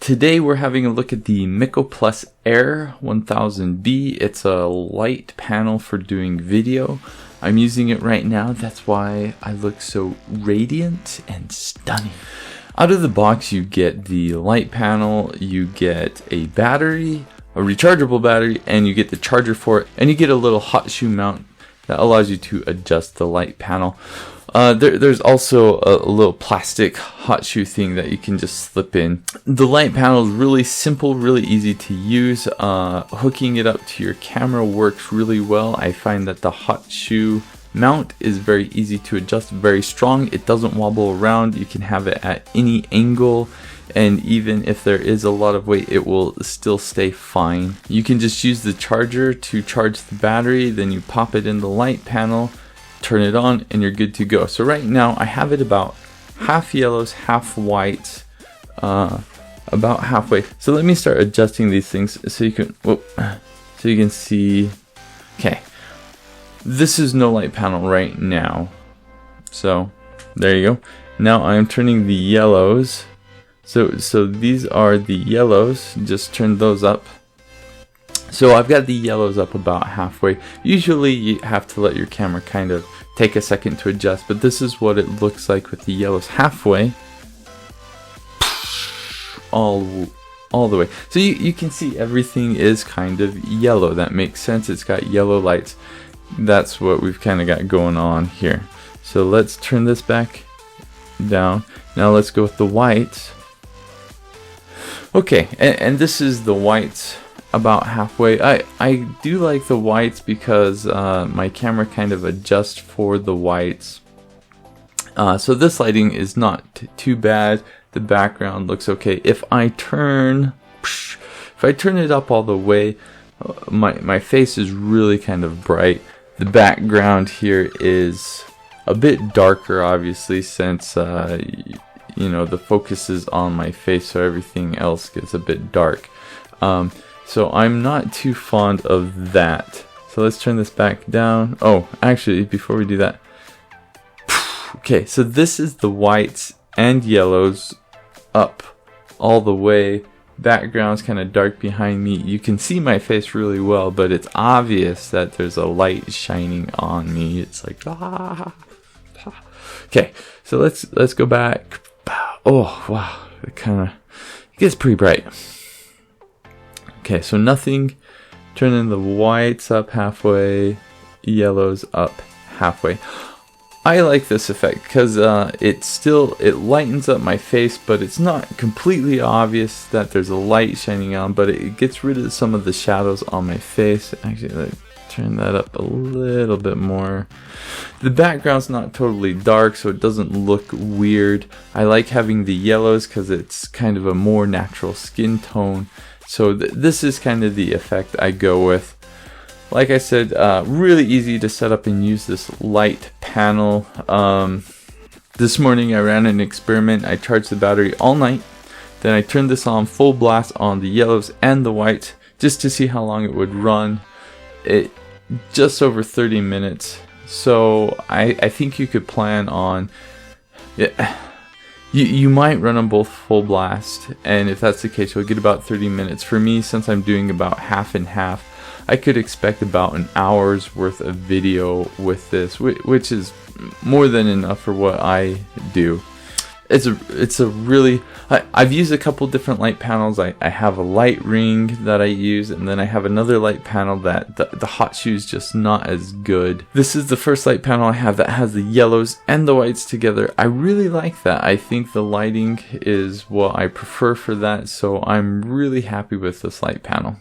Today we're having a look at the Mcoplus Air-1000b. It's a light panel for doing video. I'm using it right now, that's why I look so radiant and stunning. Out of the box you get the light panel, you get a battery, a rechargeable battery, and you get the charger for it, and you get a little hot shoe mount that allows you to adjust the light panel. There's also a little plastic hot shoe thing that you can just slip in. The light panel is really simple, really easy to use. Hooking it up to your camera works really well. I find that the hot shoe mount is very easy to adjust, very strong. It doesn't wobble around. You can have it at any angle, and even if there is a lot of weight, it will still stay fine. You can just use the charger to charge the battery, then you pop it in the light panel, turn it on, and you're good to go. So right now I have it about half yellows, half whites, about halfway. So let me start adjusting these things so you can see. Okay, this is no light panel right now, so there you go. Now I'm turning the yellows. So these are the yellows. Just turn those up. So I've got the yellows up about halfway. Usually you have to let your camera kind of take a second to adjust, but this is what it looks like with the yellows halfway. All the way. So you can see everything is kind of yellow. That makes sense. It's got yellow lights. That's what we've kind of got going on here. So let's turn this back down. Now let's go with the whites. Okay, and this is the whites about halfway. I do like the whites because my camera kind of adjusts for the whites. So this lighting is not too bad. The background looks okay. If I turn it up all the way, my face is really kind of bright. The background here is a bit darker, obviously, since you know, the focus is on my face, so everything else gets a bit dark. So I'm not too fond of that. So let's turn this back down. Oh, actually, before we do that. Okay, so this is the whites and yellows up all the way. Background's kind of dark behind me. You can see my face really well, but it's obvious that there's a light shining on me. It's like, ah. Okay, so let's go back. Oh, wow, it gets pretty bright. Okay, so nothing. Turning the whites up halfway, yellows up halfway. I like this effect because it lightens up my face, but it's not completely obvious that there's a light shining on, but it gets rid of some of the shadows on my face. Actually, let's turn that up a little bit more. The background's not totally dark, so it doesn't look weird. I like having the yellows because it's kind of a more natural skin tone. So this is kind of the effect I go with. Like I said, really easy to set up and use this light panel. This morning I ran an experiment. I charged the battery all night. Then I turned this on full blast on the yellows and the whites just to see how long it would run. It just over 30 minutes. So I think you could plan on... You might run them both full blast, and if that's the case, you'll get about 30 minutes. For me, since I'm doing about half and half, I could expect about an hour's worth of video with this, which is more than enough for what I do. It's a really... I've used a couple different light panels. I have a light ring that I use, and then I have another light panel that the hot shoe is just not as good. This is the first light panel I have that has the yellows and the whites together. I really like that. I think the lighting is what I prefer for that, so I'm really happy with this light panel.